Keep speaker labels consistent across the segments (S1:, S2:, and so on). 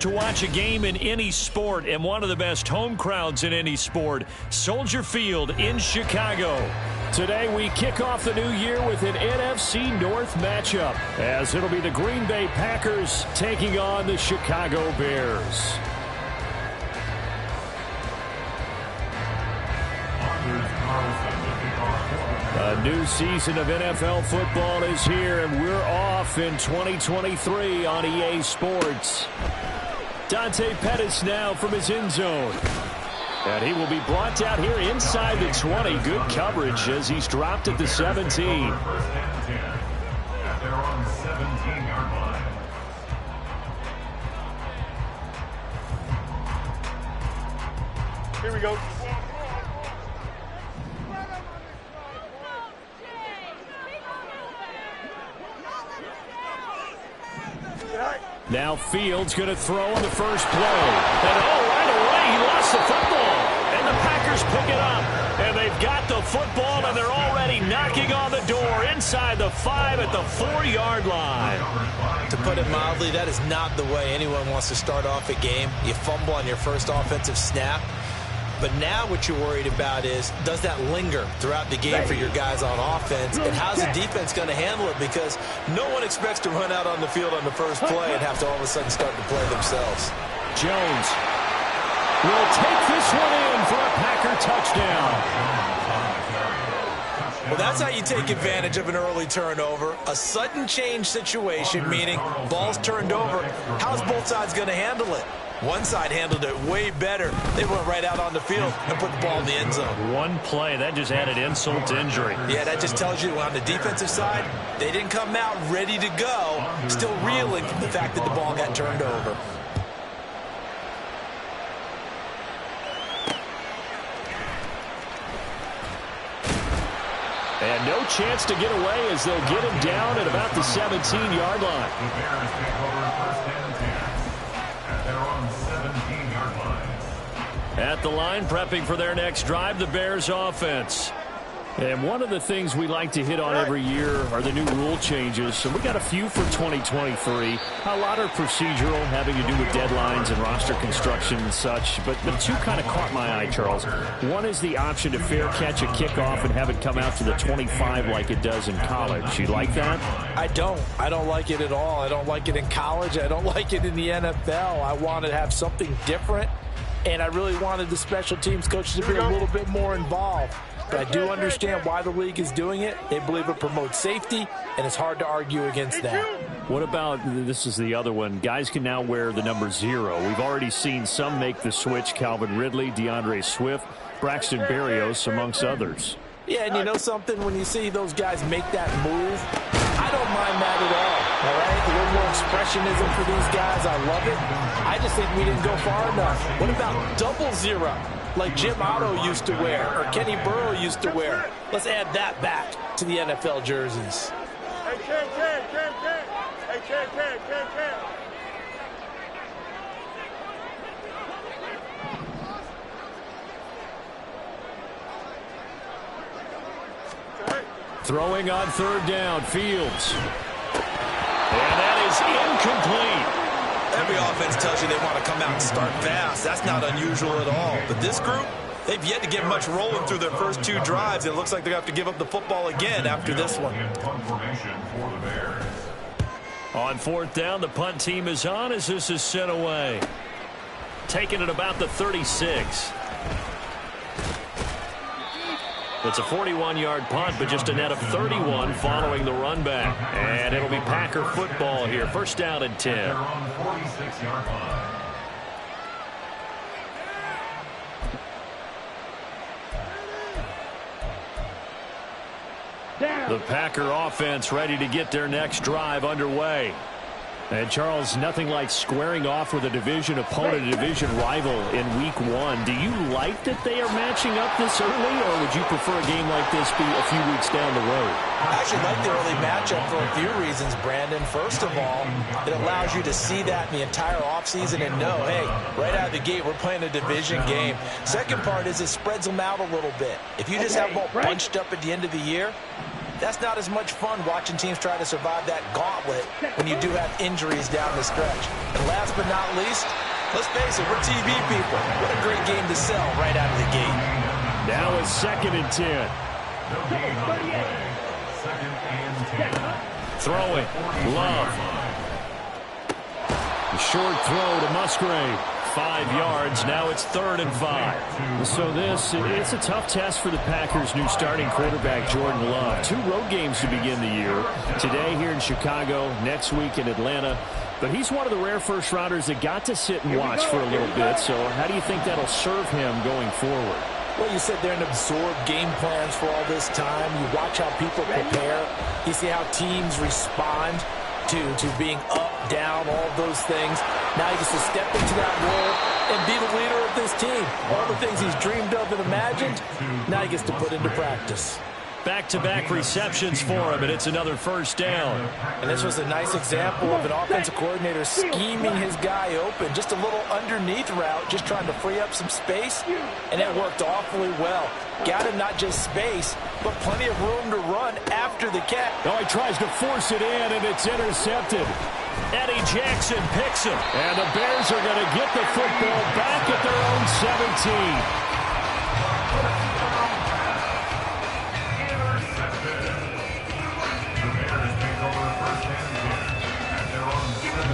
S1: To watch a game in any sport and one of the best home crowds in any sport, Soldier Field in Chicago. Today we kick off the new year with an NFC North matchup, as it'll be the Green Bay Packers taking on the Chicago Bears. A new season of NFL football is here, and we're off in 2023 on EA Sports. Dante Pettis now from his end zone. And he will be brought down here inside the 20. Good coverage as he's dropped at the 17. They're on the 17-yard line.
S2: Here we go.
S1: Now Fields going to throw on the first play. And right away he lost the football. And the Packers pick it up. And they've got the football, and they're already knocking on the door inside the 5 at the 4-yard line.
S3: To put it mildly, that is not the way anyone wants to start off a game. You fumble on your first offensive snap. But now what you're worried about is, does that linger throughout the game for your guys on offense? And how's the defense going to handle it? Because no one expects to run out on the field on the first play and have to all of a sudden start to play themselves.
S1: Jones will take this one in for a Packer touchdown.
S3: Well, that's how you take advantage of an early turnover. A sudden change situation, meaning ball's turned over. How's both sides going to handle it? One side handled it way better. They went right out on the field and put the ball in the end zone.
S1: One play, that just added insult to injury.
S3: Yeah, that just tells you on the defensive side, they didn't come out ready to go, still reeling from the fact that the ball got turned over.
S1: And no chance to get away as they'll get him down at about the 17-yard line.
S4: The Bears take over first and 10. They're on the 17-yard line.
S1: At the line, prepping for their next drive, the Bears offense. And one of the things we like to hit on every year are the new rule changes. So we got a few for 2023. A lot are procedural, having to do with deadlines and roster construction and such. But two kind of caught my eye, Charles. One is the option to fair catch a kickoff and have it come out to the 25 like it does in college. You like that?
S3: I don't. I don't like it at all. I don't like it in college. I don't like it in the NFL. I want to have something different. And I really wanted the special teams coaches to be a little bit more involved. But I do understand why the league is doing it. They believe it promotes safety, and it's hard to argue against that.
S1: What about, this is the other one, guys can now wear the number 0. We've already seen some make the switch, Calvin Ridley, DeAndre Swift, Braxton Berrios, amongst others.
S3: Yeah, and you know something? When you see those guys make that move, I don't mind that at all right? A little more expressionism for these guys. I love it. I just think we didn't go far enough. What about 00, like Jim Otto used to wear or Kenny Burrow used to wear? Let's add that back to the NFL jerseys.
S2: Hey, Ken. Hey, Ken.
S1: Throwing on third down, Fields. And that is incomplete.
S3: Every offense tells you they want to come out and start fast. That's not unusual at all. But this group, they've yet to get much rolling through their first 2 drives. It looks like they're going to have to give up the football again after this one.
S1: On fourth down, the punt team is on as this is sent away. Taking it about the 36. It's a 41-yard punt, but just a net of 31 following the run back. And it'll be Packer football here. First down and 10.
S4: They're on the 46-yard line.
S1: The Packer offense ready to get their next drive underway. And, Charles, nothing like squaring off with a division opponent, a division rival in Week 1. Do you like that they are matching up this early, or would you prefer a game like this be a few weeks down the road?
S3: I actually like the early matchup for a few reasons, Brandon. First of all, it allows you to see that in the entire offseason and know, hey, right out of the gate, we're playing a division game. Second part is it spreads them out a little bit. If you just have them all bunched up at the end of the year, That's not as much fun watching teams try to survive that gauntlet when you do have injuries down the stretch. And last but not least, let's face it, we're TV people. What a great game to sell right out of the gate.
S1: Now it's 2nd and 10.
S4: Second and 10.
S1: Throw it. Love. The short throw to Musgrave. 5 yards. Now it's 3rd and 5. So it's a tough test for the Packers' new starting quarterback, Jordan Love. 2 road games to begin the year. Today here in Chicago, next week in Atlanta. But he's one of the rare first-rounders that got to sit and watch for a little bit. So how do you think that'll serve him going forward?
S3: Well, you sit there and absorb game plans for all this time. You watch how people prepare. You see how teams respond to being up, down, all of those things. Now he gets to step into that role and be the leader of this team. All the things he's dreamed of and imagined, now he gets to put into practice.
S1: Back-to-back receptions for him, and it's another 1st down.
S3: And this was a nice example of an offensive coordinator scheming his guy open. Just a little underneath route, just trying to free up some space, and it worked awfully well. Got him not just space, but plenty of room to run after the catch.
S1: Oh, he tries to force it in, and it's intercepted. Eddie Jackson picks him, and the Bears are going to get the football back at their own 17.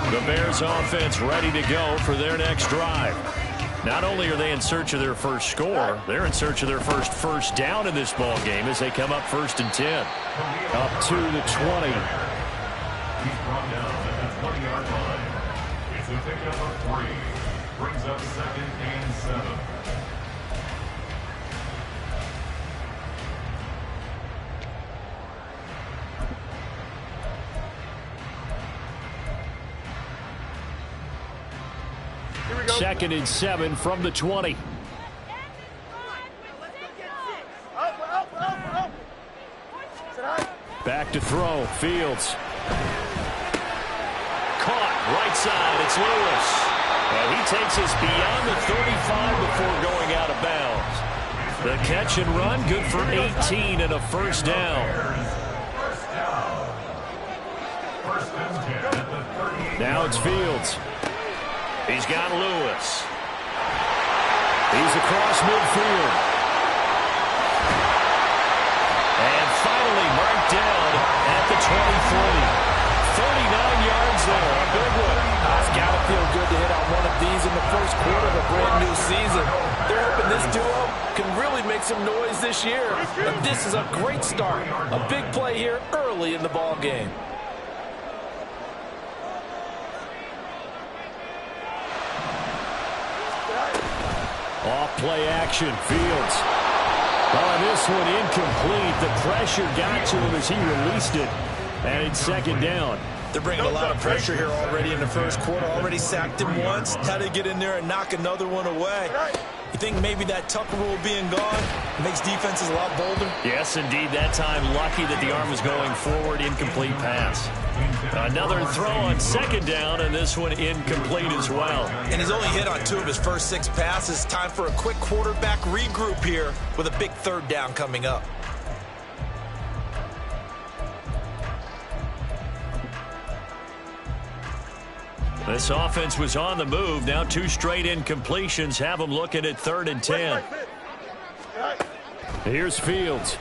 S1: The Bears offense ready to go for their next drive. Not only are they in search of their first score, they're in search of their first down in this ball game as they come up 1st and 10. Up to the 20.
S4: He's brought down at the 20-yard line. It's a pickup of 3. Brings up 2nd and 7.
S2: Here we go.
S1: 2nd and 7 from the 20.
S2: Up.
S1: Back to throw. Fields. Caught. Right side. It's Lewis. And he takes us beyond the 35 before going out of bounds. The catch and run, good for 18 and a 1st down. Now it's Fields. He's got Lewis. He's across midfield. And finally marked down at the 23. 39 yards there. A big one.
S3: It's got to feel good to hit on one of these in the first quarter of a brand new season. They're hoping this duo can really make some noise this year. And this is a great start. A big play here early in the ball game.
S1: Off play action. Fields. Oh, this one incomplete. The pressure got to him as he released it. And it's 2nd down.
S3: They're bringing a lot of pressure here already in the first quarter. Already sacked him once. Had to get in there and knock another one away. You think maybe that Tucker rule being gone makes defenses a lot bolder?
S1: Yes, indeed. That time lucky that the arm was going forward. Incomplete pass. Another throw on 2nd down, and this one incomplete as well.
S3: And he's only hit on 2 of his first 6 passes. Time for a quick quarterback regroup here with a big 3rd down coming up.
S1: This offense was on the move. Now 2 straight incompletions have them looking at 3rd and 10. Here's Fields.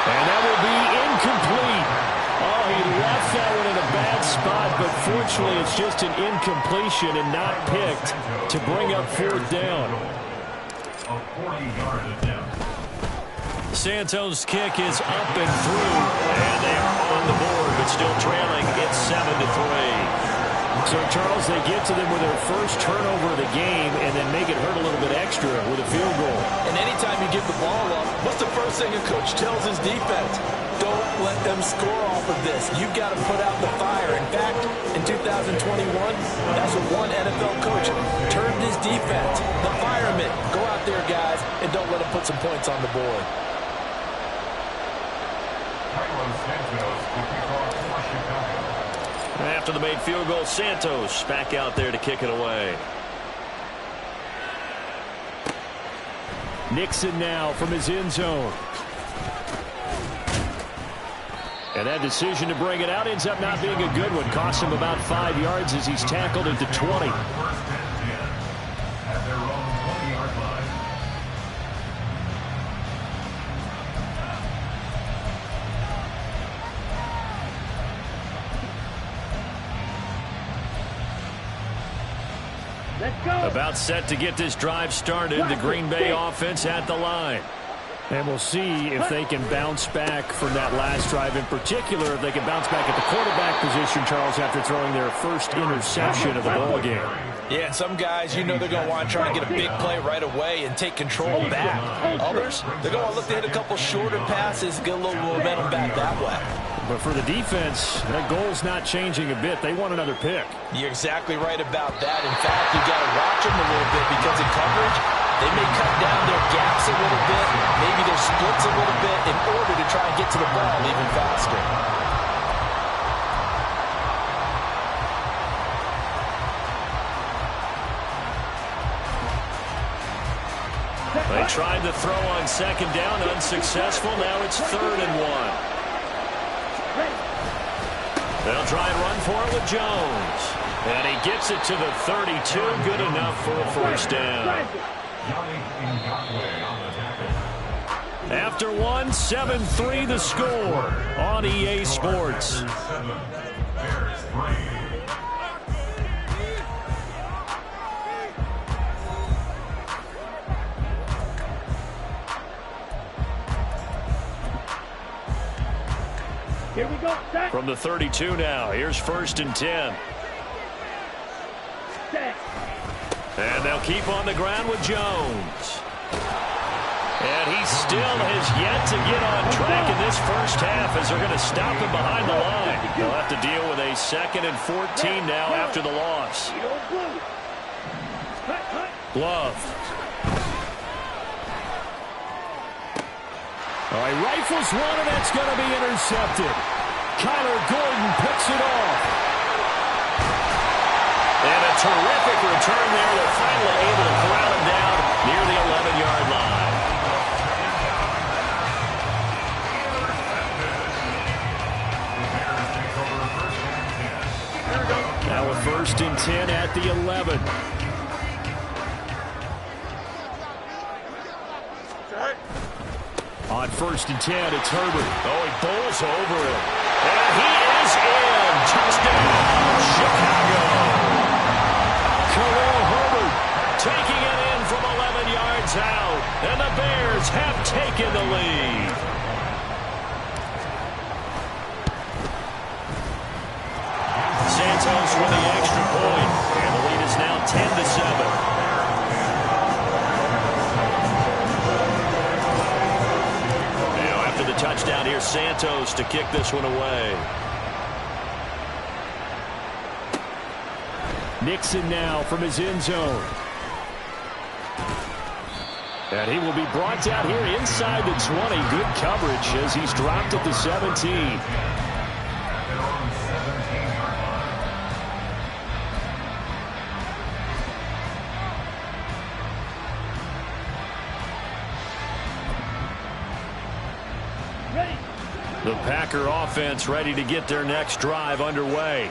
S1: And that will be incomplete. Oh, he left that one in a bad spot, but fortunately it's just an incompletion and not picked to bring up 4th down.
S4: A 40-yard attempt.
S1: Santos' kick is up and through, and they are on the board, but still trailing. It's 7-3. So, Charles, they get to them with their first turnover of the game and then make it hurt a little bit extra with a field goal.
S3: And anytime you give the ball up, what's the first thing a coach tells his defense? Don't let them score off of this. You've got to put out the fire. In fact, in 2021, that's what one NFL coach turned his defense. The firemen. Go out there, guys, and don't let them put some points on the board.
S1: After the made field goal, Santos back out there to kick it away. Nixon now from his end zone. And that decision to bring it out ends up not being a good one. Costs him about 5 yards as he's tackled at the 20.
S4: At their own 20-yard line.
S1: About set to get this drive started. The Green Bay offense at the line. And we'll see if they can bounce back from that last drive. In particular, if they can bounce back at the quarterback position, Charles, after throwing their first interception of the ball game.
S3: Yeah, and some guys, you know they're going to want to try and get a big play right away and take control back. Others, they're going to look to hit a couple shorter passes, get a little momentum back that way.
S1: But for the defense, that goal's not changing a bit. They want another pick.
S3: You're exactly right about that. In fact, you got to watch them a little bit because in coverage, they may cut down their gaps a little bit, maybe their splits a little bit in order to try and get to the ball even faster.
S1: They tried to throw on second down, unsuccessful. Now it's 3rd and 1. They'll try and run for it with Jones. And he gets it to the 32. Good enough for a first down. After 1, 7-3 the score on EA Sports.
S2: Here we go. Set.
S1: From the 32 now. Here's 1st and 10.
S2: Set.
S1: And they'll keep on the ground with Jones. And he still has yet to get on track in this first half as they're going to stop him behind the line. They'll have to deal with a 2nd and 14 now after the loss. Love. All right, rifles one, and that's going to be intercepted. Kyler Gordon picks it off. And a terrific return there. They're finally able to corral him down near the 11-yard line. Now a 1st and 10 at the 11. On 1st and 10, it's Herbert. Oh, he bowls over him. And he is in. Touchdown, Chicago. Khalil Herbert taking it in from 11 yards out. And the Bears have taken the lead. Santos with the extra point. And the lead is now 10-7. Touchdown here, Santos to kick this one away. Nixon now from his end zone. And he will be brought down here inside the 20. Good coverage as he's dropped at the 17. The Packer offense ready to get their next drive underway.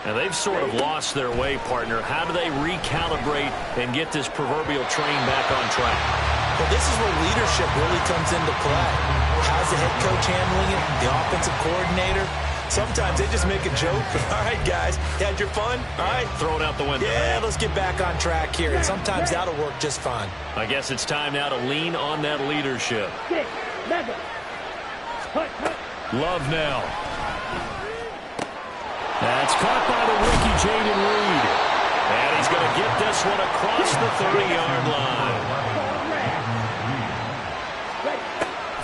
S1: And they've sort of lost their way, partner. How do they recalibrate and get this proverbial train back on track?
S3: Well, this is where leadership really comes into play. How's the head coach handling it? The offensive coordinator? Sometimes they just make a joke. All right, guys, you had your fun? All right.
S1: Throw it out the window.
S3: Yeah, let's get back on track here. And sometimes that'll work just fine.
S1: I guess it's time now to lean on that leadership. Love now. That's caught by the rookie, Jaden Reed. And he's going to get this one across the 30-yard line.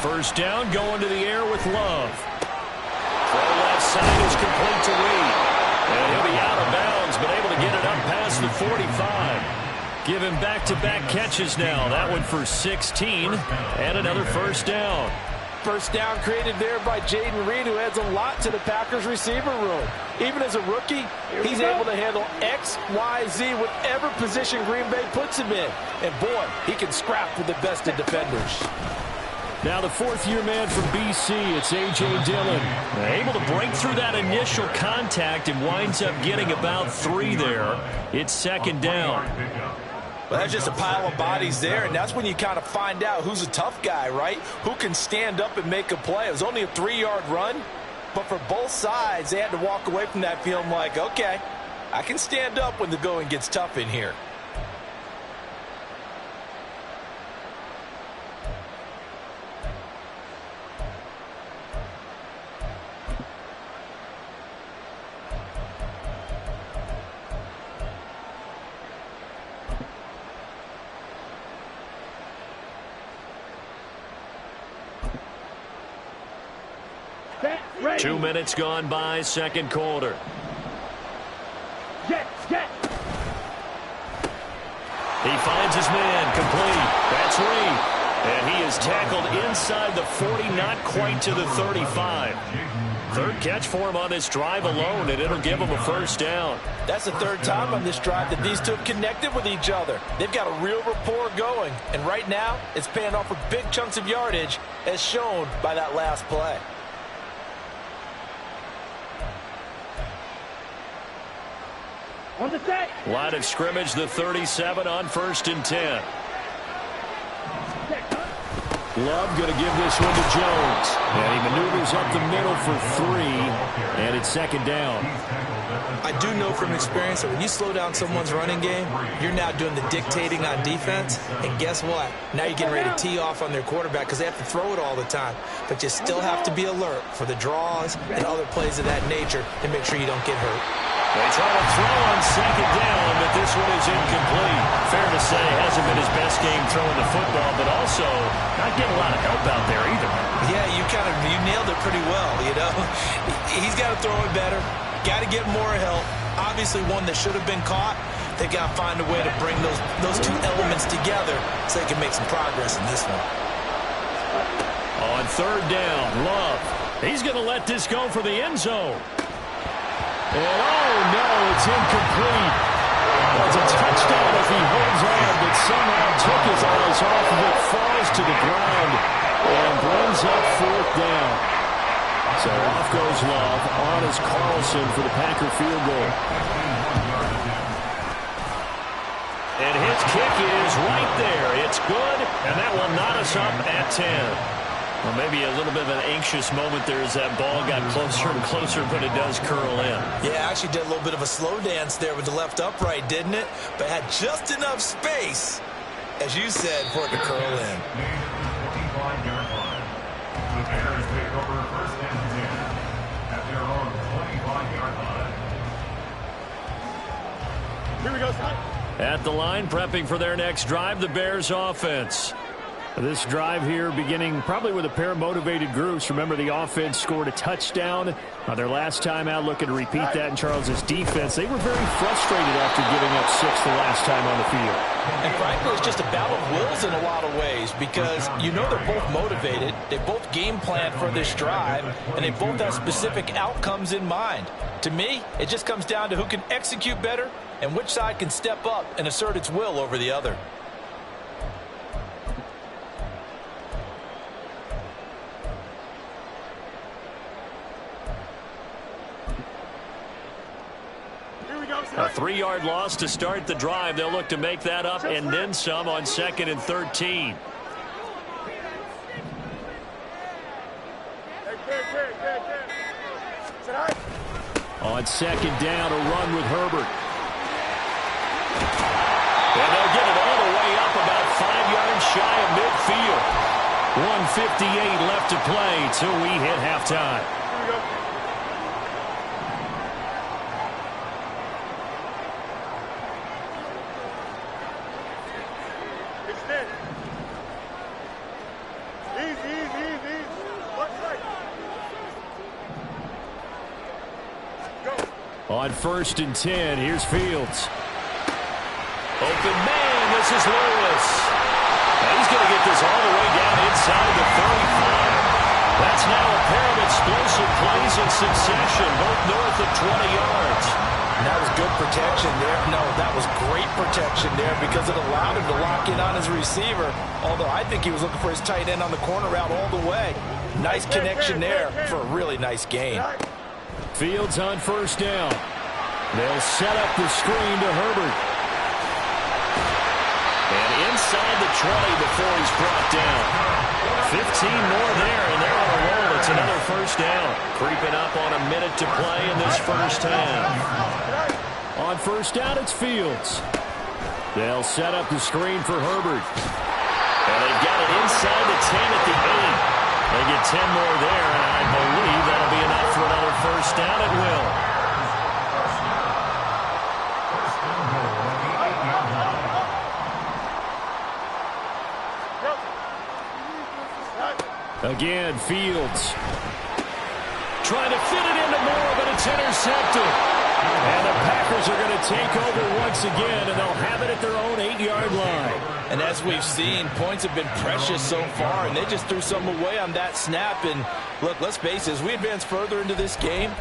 S1: First down, going to the air with Love. Throw left side is complete to Reed. And he'll be out of bounds, but able to get it up past the 45. Give him back-to-back catches now. That one for 16 and another first down.
S3: First down created there by Jaden Reed, who adds a lot to the Packers receiver room. Even as a rookie, he's able to handle X, Y, Z, whatever position Green Bay puts him in. And boy, he can scrap with the best of defenders.
S1: Now the fourth-year man from BC, it's A.J. Dillon. Able to break through that initial contact and winds up getting about 3 there. It's second down.
S3: Well, that's just a pile of bodies there, and that's when you kind of find out who's a tough guy, right? Who can stand up and make a play. It was only a 3-yard run, but for both sides, they had to walk away from that feeling like, okay, I can stand up when the going gets tough in here.
S2: Ready.
S1: 2 minutes gone by, second quarter.
S2: Get.
S1: He finds his man, complete. That's Reed. And he is tackled inside the 40, not quite to the 35. Third catch for him on this drive alone, and it'll give him a first down.
S3: That's the third time on this drive that these two have connected with each other. They've got a real rapport going, and right now it's paying off with big chunks of yardage, as shown by that last play.
S2: On the set.
S1: Line of scrimmage, the 37 on 1st and 10. Love going to give this one to Jones. And he maneuvers up the middle for 3, and it's second down.
S3: I do know from experience that when you slow down someone's running game, you're now doing the dictating on defense. And guess what? Now you're getting ready to tee off on their quarterback because they have to throw it all the time. But you still have to be alert for the draws and other plays of that nature to make sure you don't get hurt.
S1: They try to throw on second down, but this one is incomplete. Fair to say, hasn't been his best game throwing the football, but also not getting a lot of help out there either.
S3: Yeah, you nailed it pretty well, you know. He's got to throw it better. Got to get more help. Obviously one that should have been caught. They got to find a way to bring those two elements together so they can make some progress in this one.
S1: On third down, Love. He's going to let this go for the end zone. And oh no, it's incomplete. It's a touchdown as he holds on, but somehow took his eyes off of it, falls to the ground, and brings up fourth down. So off goes Love. On is Carlson for the Packer field goal. And his kick is right there. It's good, and that will knot us up at 10. Well, maybe a little bit of an anxious moment there as that ball got closer and closer, but it does curl in.
S3: Yeah, actually did a little bit of a slow dance there with the left upright, didn't it? But had just enough space, as you said, for it to curl in.
S4: The Bears take over 1st and 10 at their own 25-yard line.
S2: Here we go, son.
S1: At the line, prepping for their next drive, the Bears offense. This drive here beginning probably with a pair of motivated groups. Remember, the offense scored a touchdown their last time out, looking to repeat that in Charles's defense. They were very frustrated after giving up 6 the last time on the field.
S3: And frankly, it's just a battle of wills in a lot of ways because you know they're both motivated. They both game plan for this drive, and they both have specific outcomes in mind. To me, it just comes down to who can execute better and which side can step up and assert its will over the other.
S1: A 3-yard loss to start the drive. They'll look to make that up and then some on 2nd and 13. On 2nd down, a run with Herbert. And they'll get it all the way up about 5 yards shy of midfield. 1:58 left to play till we hit halftime.
S2: Here we go. Extend. Easy. One side. Go.
S1: On 1st and 10, here's Fields. Open man, this is Lewis. And he's going to get this all the way down inside the 35. It's now a pair of explosive plays in succession, both north of 20 yards.
S3: And that was good protection there. No, that was great protection there because it allowed him to lock in on his receiver, although I think he was looking for his tight end on the corner route all the way. Nice connection there for a really nice gain.
S1: Fields on first down. They'll set up the screen to Herbert. And inside the 20 before he's brought down. 15 more there, and they're on a roll. It's another first down. Creeping up on a minute to play in this first half. On first down, it's Fields. They'll set up the screen for Herbert. And they've got it inside the 10 at the 8. They get 10 more there, and I believe that'll be enough for another first down. It will. Again, Fields trying to fit it into Moore, but it's intercepted. And the Packers are going to take over once again, and they'll have it at their own 8-yard line.
S3: And as we've seen, points have been precious so far, and they just threw some away on that snap. And look, let's face it, as we advance further into this game,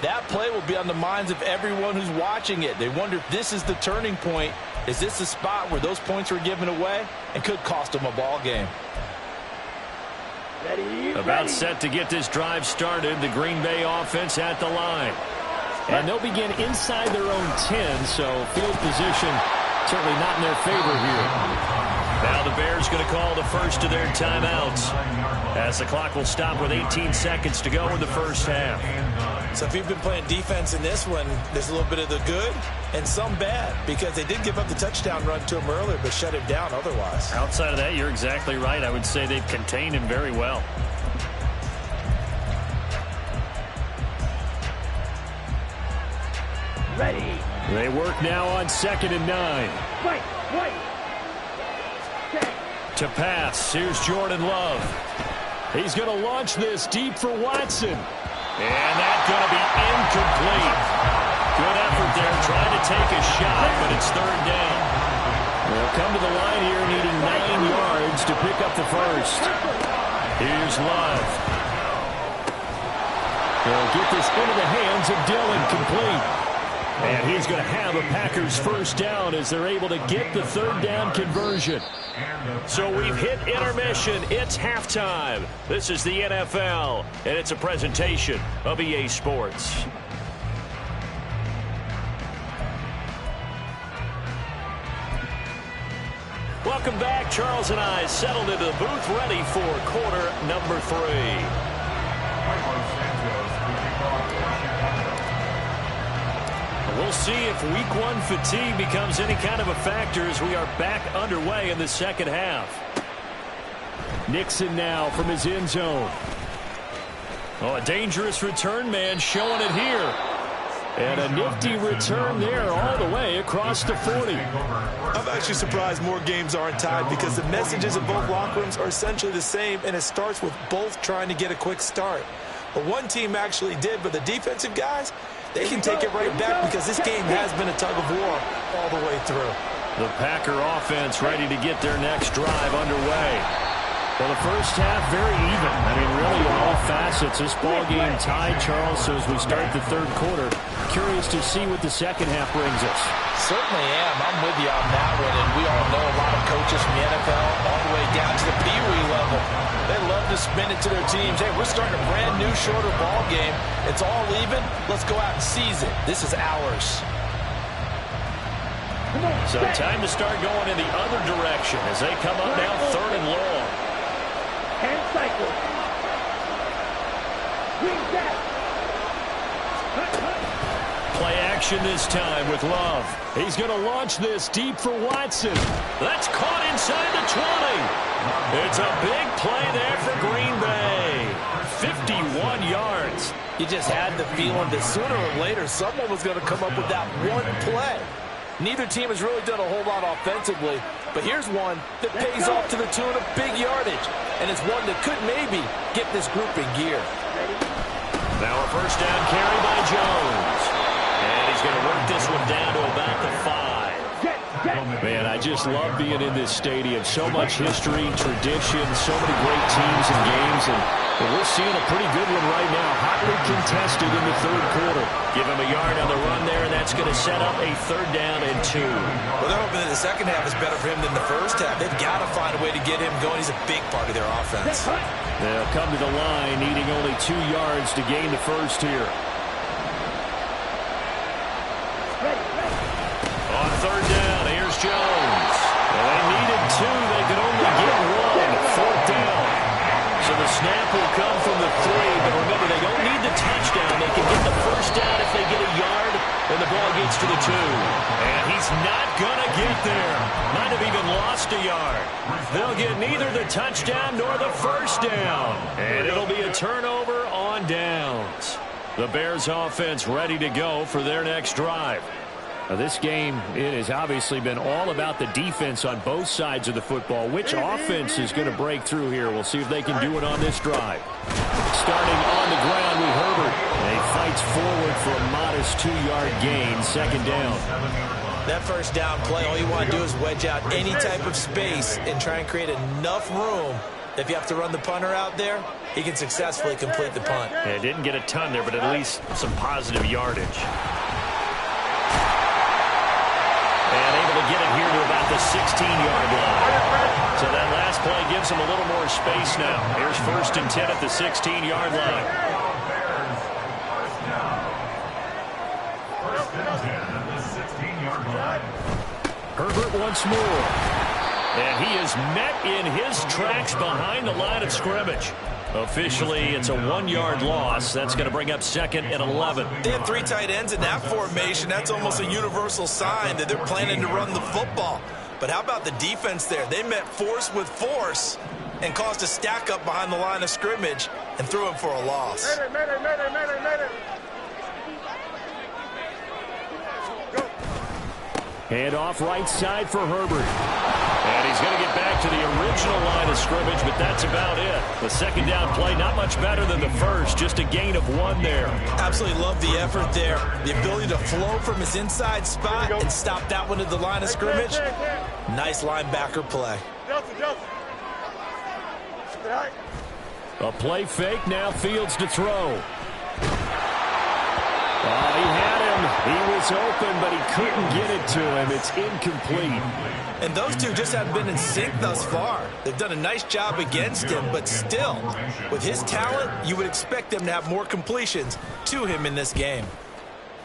S3: that play will be on the minds of everyone who's watching it. They wonder if this is the turning point. Is this the spot where those points were given away and could cost them a ball game?
S1: About set to get this drive started, the Green Bay offense at the line. And they'll begin inside their own 10, so field position certainly not in their favor here. Now the Bears going to call the first of their timeouts as the clock will stop with 18 seconds to go in the first half.
S3: So if you've been playing defense in this one, there's a little bit of the good and some bad, because they did give up the touchdown run to him earlier but shut him down otherwise.
S1: Outside of that, you're exactly right. I would say they've contained him very well.
S2: Ready.
S1: They work now on 2nd and 9.
S2: Wait.
S1: To pass, here's Jordan Love. He's going to launch this deep for Watson. And that's going to be incomplete. Good effort there, trying to take a shot, but it's 3rd down. They'll come to the line here needing 9 yards to pick up the first. Here's Love. They'll get this into the hands of Dillon, complete. And he's going to have a Packers first down as they're able to get the 3rd down conversion. So we've hit intermission. It's halftime. This is the NFL, and it's a presentation of EA Sports. Welcome back. Charles and I settled into the booth, ready for quarter number 3. We'll see if week 1 fatigue becomes any kind of a factor as we are back underway in the second half. Nixon now from his end zone. Oh, a dangerous return man showing it here. And a nifty return there all the way across the 40.
S5: I'm actually surprised more games aren't tied because the messages of both locker rooms are essentially the same, and it starts with both trying to get a quick start. But one team actually did, but the defensive guys, they can take it right back because this game has been a tug of war all the way through.
S1: The Packer offense ready to get their next drive underway. Well, the first half very even. I mean, really in all facets. This ball game tied, Charles, so as we start the 3rd quarter, curious to see what the second half brings us.
S3: Certainly am. I'm with you on that one, and we all know a lot of coaches from the NFL all the way down to the Pee Wee level. They love to spin it to their teams. Hey, we're starting a brand new, shorter ball game. It's all even. Let's go out and seize it. This is ours.
S1: So time to start going in the other direction as they come up now 3rd and long.
S2: Hand cycle. Wing that.
S1: Play action this time with Love. He's going to launch this deep for Watson. That's caught inside the 20. It's a big play there for Green Bay. 51 yards.
S3: You just had the feeling that sooner or later someone was going to come up with that one play. Neither team has really done a whole lot offensively, but here's one that pays off to the tune of big yardage, and it's one that could maybe get this group in gear.
S1: Now a first down carry by Jones. And he's going to work this one down to about the 5. Man, I just love being in this stadium. So much history, tradition, so many great teams and games, and we're seeing a pretty good one right now. Hotly contested in the third quarter. Give him a yard on the run there, and that's going to set up a 3rd down and 2.
S5: Well, they're hoping that the second half is better for him than the first half. They've got to find a way to get him going. He's a big part of their offense.
S1: They'll come to the line, needing only 2 yards to gain the first here. On 3rd down, here's Jones. Well, they needed 2. They could only get 1. 4th down. So the snap will come from the 3, but remember, they don't need the touchdown. They can get the first down if they get a yard, and the ball gets to the 2. And he's not going to get there. Might have even lost a yard. They'll get neither the touchdown nor the first down. And it'll be a turnover on downs. The Bears offense ready to go for their next drive. Now, this game, it has obviously been all about the defense on both sides of the football. Which offense is going to break through here? We'll see if they can do it on this drive. Starting on the ground with Herbert. And he fights forward for a modest 2-yard gain, 2nd down.
S5: That first down play, all you want to do is wedge out any type of space and try and create enough room. If you have to run the punter out there, he can successfully complete the punt.
S1: Yeah, didn't get a ton there, but at least some positive yardage. And able to get it here to about the 16-yard line. So that last play gives him a little more space now. Here's 1st and 10 at the 16-yard line. Herbert once more. And he is met in his tracks behind the line of scrimmage. Officially, it's a 1-yard loss. That's going to bring up 2nd and 11.
S5: They have 3 tight ends in that formation. That's almost a universal sign that they're planning to run the football. But how about the defense there? They met force with force and caused a stack up behind the line of scrimmage and threw him for a loss.
S1: Hand off right side for Herbert. And he's going to get back to the original line of scrimmage, but that's about it. The 2nd down play, not much better than the first, just a gain of 1 there.
S5: Absolutely love the effort there. The ability to flow from his inside spot and stop that one at the line of scrimmage. Nice linebacker play.
S1: A play fake, now Fields to throw. Oh, he had him. He was open, but he couldn't get it to him. It's incomplete.
S5: And those two just haven't been in sync thus far. They've done a nice job against him, but still, with his talent, you would expect them to have more completions to him in this game.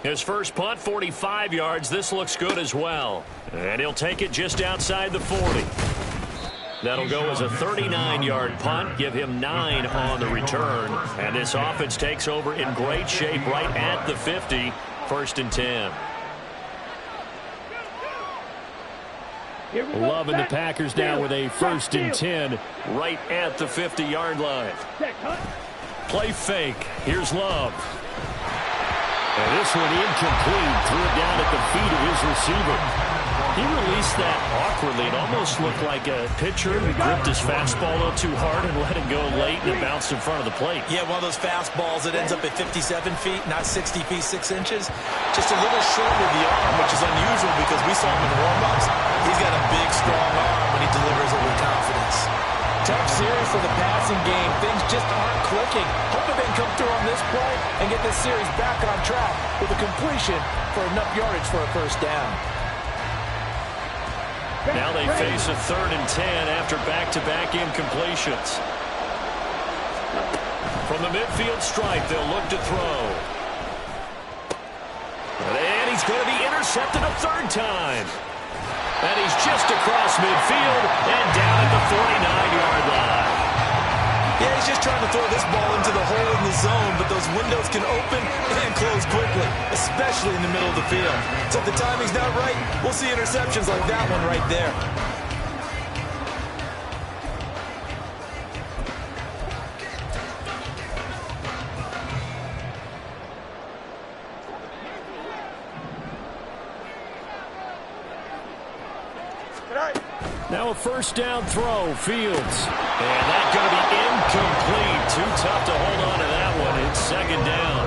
S1: His first punt, 45 yards. This looks good as well. And he'll take it just outside the 40. That'll go as a 39-yard punt, give him 9 on the return. And this offense takes over in great shape right at the 50, 1st and 10. Loving the Packers now with a 1st and 10 right at the 50-yard line. Play fake. Here's Love. And this one incomplete. Threw it down at the feet of his receiver. He released that awkwardly. It almost looked like a pitcher who gripped his fastball a little too hard and let it go late, and it bounced in front of the plate.
S5: Yeah, one of those fastballs that ends up at 57 feet, not 60 feet, 6 inches. Just a little short with the arm, which is unusual because we saw him in warm-ups. He's got a big, strong arm when he delivers it with confidence. Tough series for the passing game. Things just aren't clicking. Hoping they can come through on this play and get this series back on track with a completion for enough yardage for a first down.
S1: Now they face a 3rd and 10 after back-to-back incompletions. From the midfield stripe, they'll look to throw. And he's going to be intercepted a 3rd time. And he's just across midfield and down at the 49-yard line.
S5: Yeah, he's just trying to throw this ball into the hole in the zone, but those windows can open and close quickly, especially in the middle of the field. So if the timing's not right, we'll see interceptions like that one right there.
S1: Now a 1st down throw, Fields. And that's going to be incomplete. Too tough to hold on to that one. It's 2nd down.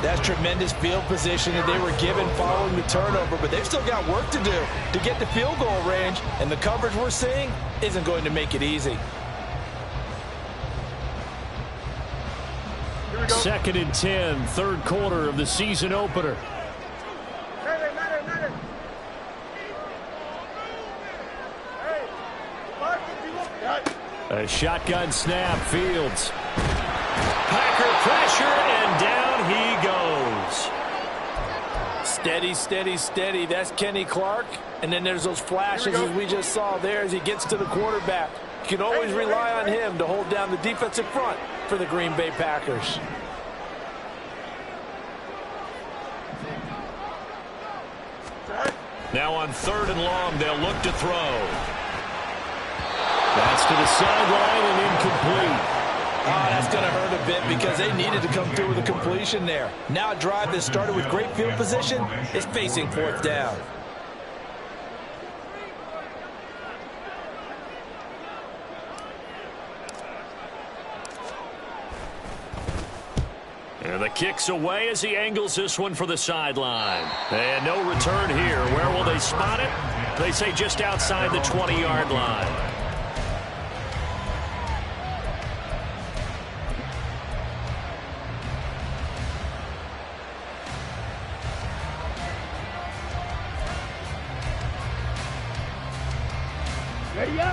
S3: That's tremendous field position that they were given following the turnover, but they've still got work to do to get to field goal range, and the coverage we're seeing isn't going to make it easy.
S1: 2nd and 10, third quarter of the season opener. A shotgun snap, Fields. Packer pressure, and down he goes.
S3: Steady, steady, steady. That's Kenny Clark. And then there's those flashes as we just saw there as he gets to the quarterback. You can always rely on him to hold down the defensive front for the Green Bay Packers.
S1: Now on 3rd and long, they'll look to throw. That's to the sideline and incomplete.
S3: Oh, that's going to hurt a bit because they needed to come through with a completion there. Now a drive that started with great field position is facing 4th down.
S1: And the kick's away as he angles this one for the sideline. And no return here. Where will they spot it? They say just outside the 20-yard line.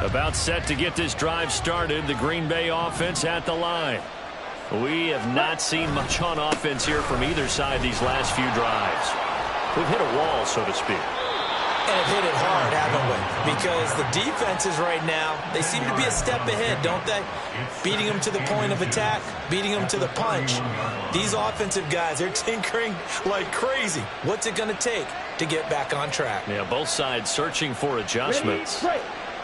S1: About set to get this drive started. The Green Bay offense at the line. We have not seen much on offense here from either side these last few drives. We've hit a wall, so to speak.
S3: And have hit it hard, haven't we? Because the defenses right now, they seem to be a step ahead, don't they? Beating them to the point of attack, beating them to the punch. These offensive guys, they're tinkering like crazy. What's it going to take to get back on track?
S1: Yeah, both sides searching for adjustments.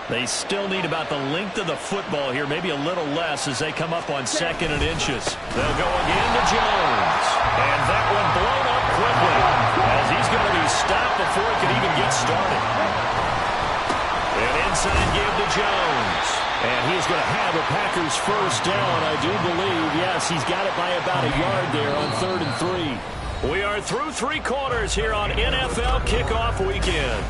S1: They still need about the length of the football here, maybe a little less as they come up on 2nd and inches. They'll go again to Jones. And that one blown up quickly as he's going to be stopped before it can even get started. An inside give to Jones. And he's going to have a Packers first down, I do believe. Yes, he's got it by about a yard there on 3rd and 3. We are through 3 quarters here on NFL Kickoff Weekend.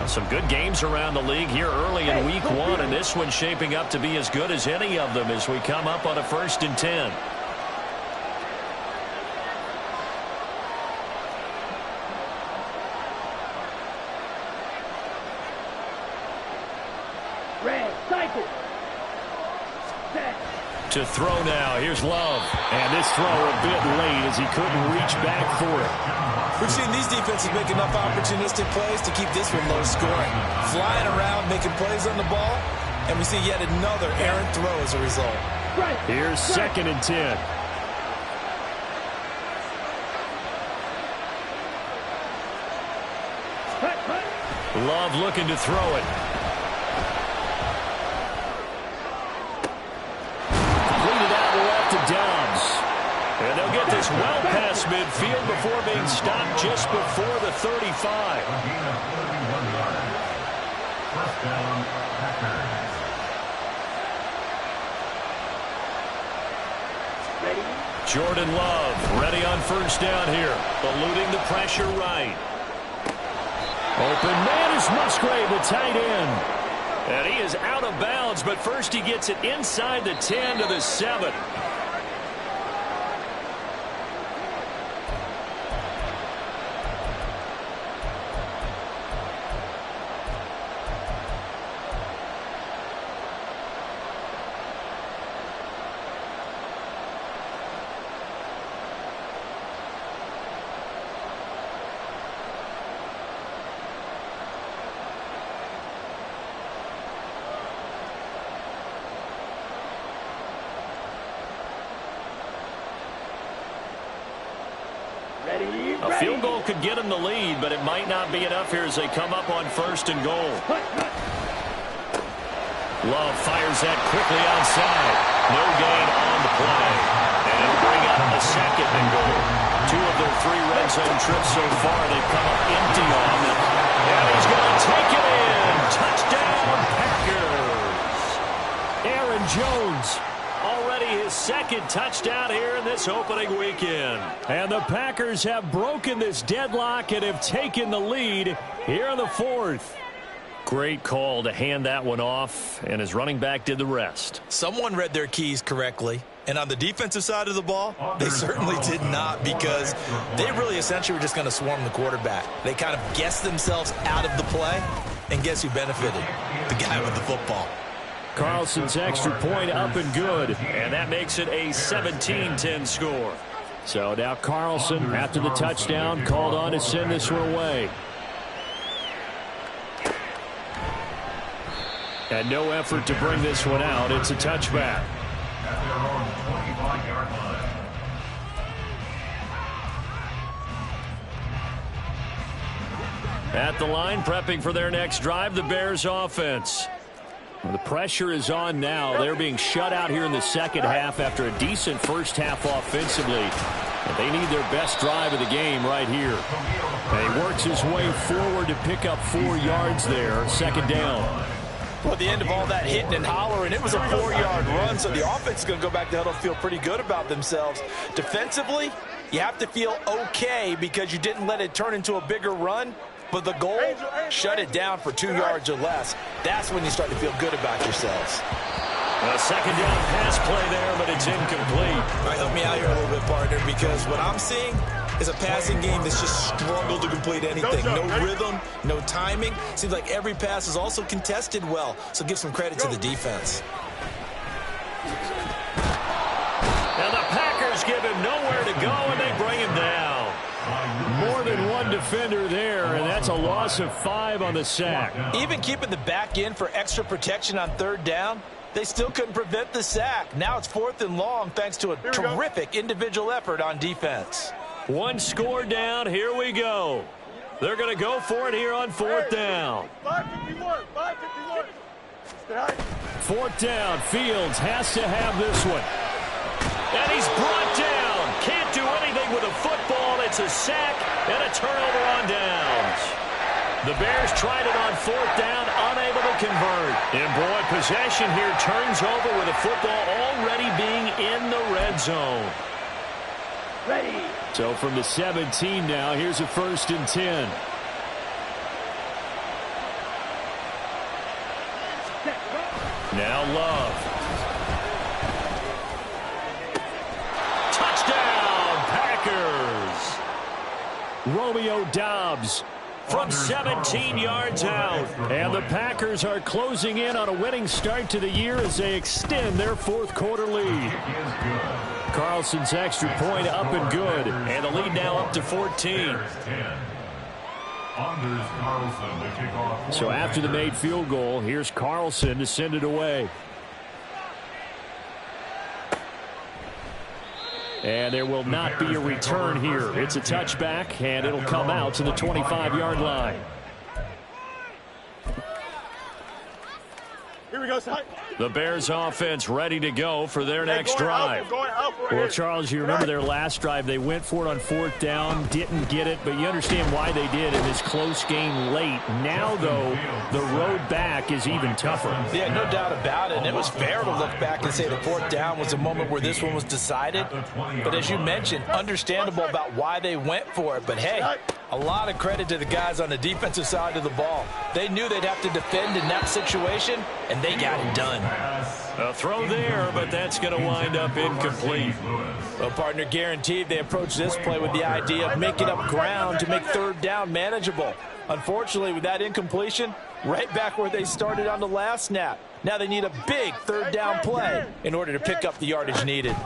S1: Some good games around the league here early in week 1, and this one's shaping up to be as good as any of them as we come up on a 1st and 10.
S2: Red, cycle. Set.
S1: To throw now, here's Love. And this throw a bit late as he couldn't reach back for it.
S3: We've seen these defenses make enough opportunistic plays to keep this one low scoring. Flying around, making plays on the ball, and we see yet another errant throw as a result.
S1: Here's 2nd and 10. Love looking to throw it. Completed out left to Dobbs. And they'll get this well past midfield before being stopped just before the 35.
S4: First down, Packers.
S1: Jordan Love ready on 1st down here. Eluding the pressure right. Open man is Musgrave, the tight end. And he is out of bounds, but first he gets it inside the 10 to the 7. A field goal could get them the lead, but it might not be enough here as they come up on 1st and goal. Love fires that quickly outside. No gain on the play. And it'll bring up a 2nd and goal. 2 of their 3 red zone trips so far, they've come up empty on them. And he's going to take it in. Touchdown, Packers. Aaron Aaron Jones. Already his second touchdown here in this opening weekend. And the Packers have broken this deadlock and have taken the lead here in the fourth. Great call to hand that one off, and his running back did the rest.
S5: Someone read their keys correctly. And on the defensive side of the ball, they certainly did not, because they really essentially were just going to swarm the quarterback. They kind of guessed themselves out of the play, and guess who benefited? The guy with the football.
S1: Carlson's extra point up and good, and that makes it a 17-10 score. So now Carlson, after the touchdown, called on to send this one away. And no effort to bring this one out. It's a touchback.
S4: At their own 25-yard line.
S1: At the line, prepping for their next drive, the Bears offense. The pressure is on now. They're being shut out here in the second half after a decent first half offensively. And they need their best drive of the game right here. And he works his way forward to pick up 4 yards there, second down.
S3: Well, at the end of all that hitting and hollering, it was a 4-yard run, so the offense is going to go back to huddle and feel pretty good about themselves. Defensively, you have to feel okay because you didn't let it turn into a bigger run. But the goal, shut it down for 2 yards or less. That's when you start to feel good about yourselves.
S1: A second down pass play there, but it's incomplete.
S5: All right, help me out here a little bit, partner, because what I'm seeing is a passing game that's just struggled to complete anything. No rhythm, no timing. Seems like every pass is also contested well, so give some credit to the defense.
S1: And the Packers give him nowhere to go, and they bring him down. More than one defender there, and that's a loss of 5 on the sack.
S3: Even keeping the back end for extra protection on third down, they still couldn't prevent the sack. Now it's 4th and long thanks to a terrific individual effort on defense. 1 score down. Here we go. They're going to go for it here on 4th down.
S2: 551.
S1: 4th down. Fields has to have this one. And he's brought down. Can't do anything with a football. It's a sack and a turnover on downs. The Bears tried it on 4th down, unable to convert. And boy, possession here turns over with a football already being in the red zone.
S2: Ready.
S1: So from the 17 now, here's a 1st and 10. Now Love. Touchdown, Packers. Romeo Doubs from 17 yards out. And the Packers are closing in on a winning start to the year as they extend their 4th quarter lead. Carlson's extra point up and good. And the lead now up to 14. So after the made field goal, here's Carlson to send it away. And there will not be a return here. It's a touchback, and it'll come out to the 25-yard line.
S2: Here we go, son.
S1: The Bears offense ready to go for their next drive. Well, Charles, you remember their last drive. They went for it on 4th down, didn't get it, but you understand why they did in this close game late. Now, though, the road back is even tougher.
S3: Yeah, no doubt about it. And it was fair to look back and say the 4th down was a moment where this one was decided. But as you mentioned, understandable about why they went for it. But, hey, a lot of credit to the guys on the defensive side of the ball. They knew they'd have to defend in that situation, and they got it done.
S1: A throw there, but that's going to wind up incomplete.
S3: Well, partner, guaranteed they approach this play with the idea of making up ground to make 3rd down manageable. Unfortunately, with that incompletion, right back where they started on the last snap. Now they need a big 3rd down play in order to pick up the yardage needed.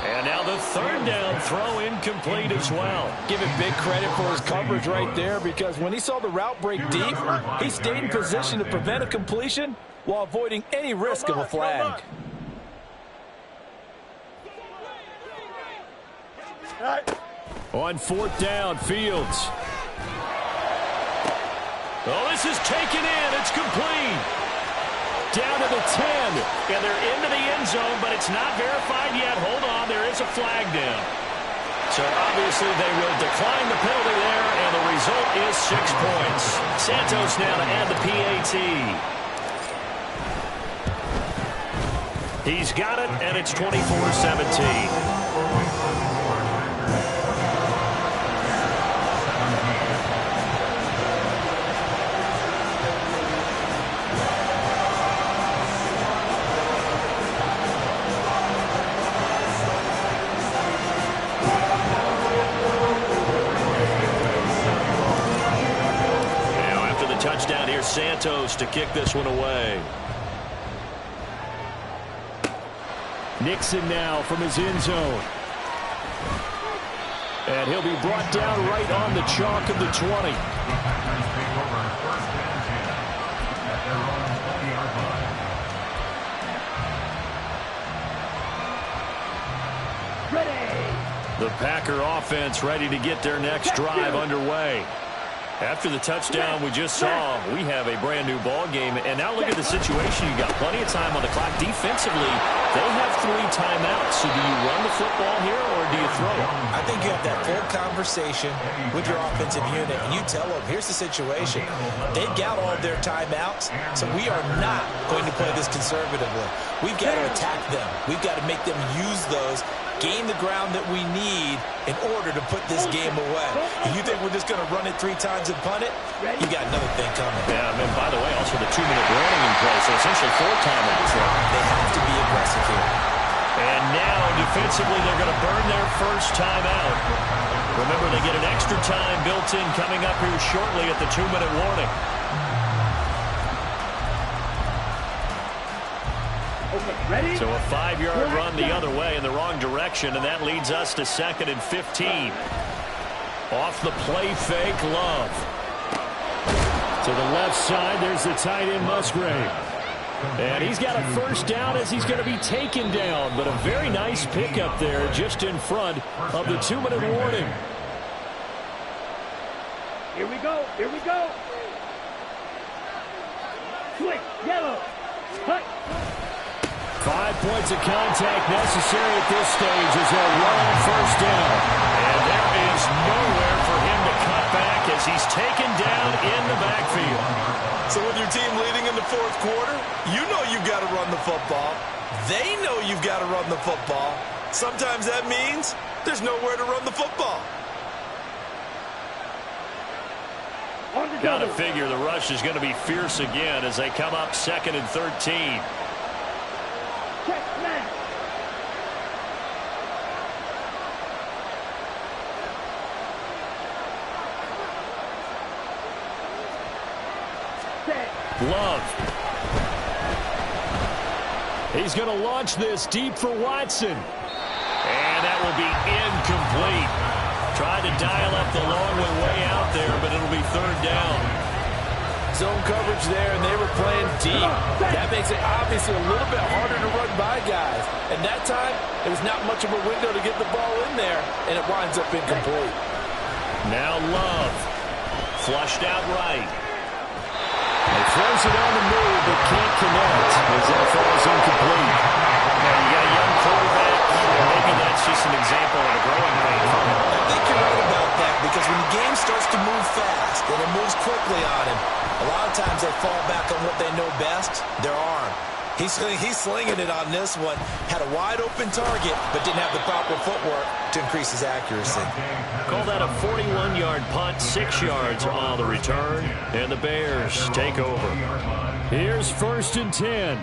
S1: And now the 3rd down throw incomplete as well.
S3: Give him big credit for his coverage right there, because when he saw the route break deep, he stayed in position to prevent a completion while avoiding any risk of a flag.
S1: On 4th down, Fields. Oh, this is taken in. It's complete. Down to the 10, and they're into the end zone, but it's not verified yet. Hold on, there is a flag down. So obviously they will decline the penalty there, and the result is 6 points. Santos now to add the PAT. He's got it, and it's 24-17. Touchdown here, Santos, to kick this one away.
S6: Nixon now from his end zone. And he'll be brought down right on the chalk of the 20.
S1: The Packer offense ready to get their next drive underway. After the touchdown we just saw, we have a brand-new ball game. And now look at the situation. You got plenty of time on the clock. Defensively, they have 3 timeouts. So do you run the football here or do you throw it?
S3: I think you have that full conversation with your offensive unit, and you tell them, here's the situation. They've got all their timeouts, so we are not going to play this conservatively. We've got to attack them. We've got to make them use those, gain the ground that we need in order to put this game away. If you think we're just going to run it 3 times and punt it, you got another thing coming.
S1: Yeah, and by the way, also the 2-minute warning in place, so essentially 4 timeouts.
S3: They have to be aggressive here.
S1: And now, defensively, they're going to burn their first timeout. Remember, they get an extra time built in coming up here shortly at the 2-minute warning.
S2: Ready?
S1: So a 5-yard run the other way in the wrong direction, and that leads us to 2nd and 15. Off the play fake, Love.
S6: To the left side, there's the tight end, Musgrave. And he's got a first down as he's going to be taken down. But a very nice pickup there just in front of the 2-minute warning.
S2: Here we go. Here we go. Quick, yellow. Cut.
S6: 5 points of contact necessary at this stage as they'll run on first down.
S1: And there is nowhere for him to cut back as he's taken down in the backfield.
S5: So with your team leading in the 4th quarter, you know you've got to run the football. They know you've got to run the football. Sometimes that means there's nowhere to run the football.
S1: Got to figure the rush is going to be fierce again as they come up 2nd and 13.
S6: Love. He's going to launch this deep for Watson.
S1: And that will be incomplete. Tried to dial up the long way out there, but it'll be 3rd down.
S3: Zone coverage there, and they were playing deep. That makes it obviously a little bit harder to run by guys. And that time, it was not much of a window to get the ball in there, and it winds up incomplete.
S1: Now Love. Flushed out right.
S6: He throws it on the move, but can't connect as that falls incomplete.
S1: Now you got a young quarterback, and maybe that's just an example of a growing pain.
S3: I think you're right about that, because when the game starts to move fast and it moves quickly on him, a lot of times they fall back on what they know best, their arm. He's slinging it on this one. Had a wide-open target, but didn't have the proper footwork to increase his accuracy.
S1: Call that a 41-yard punt, 6 yards on the return, and the Bears take over.
S6: Here's 1st and 10.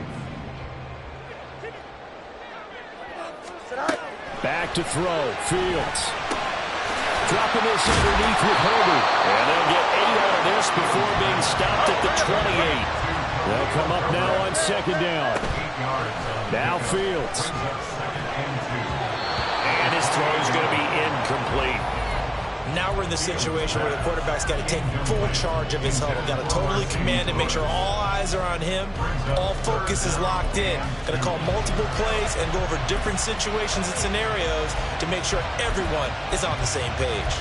S6: Back to throw. Fields. Dropping this underneath with Herbert.
S1: And they'll get 8 out of this before being stopped at the 28.
S6: They'll come up now on 2nd down. Now Fields.
S1: And his throw is going to be incomplete.
S3: Now we're in the situation where the quarterback's got to take full charge of his huddle. Got to totally command it, make sure all eyes are on him. All focus is locked in. Got to call multiple plays and go over different situations and scenarios to make sure everyone is on the same page.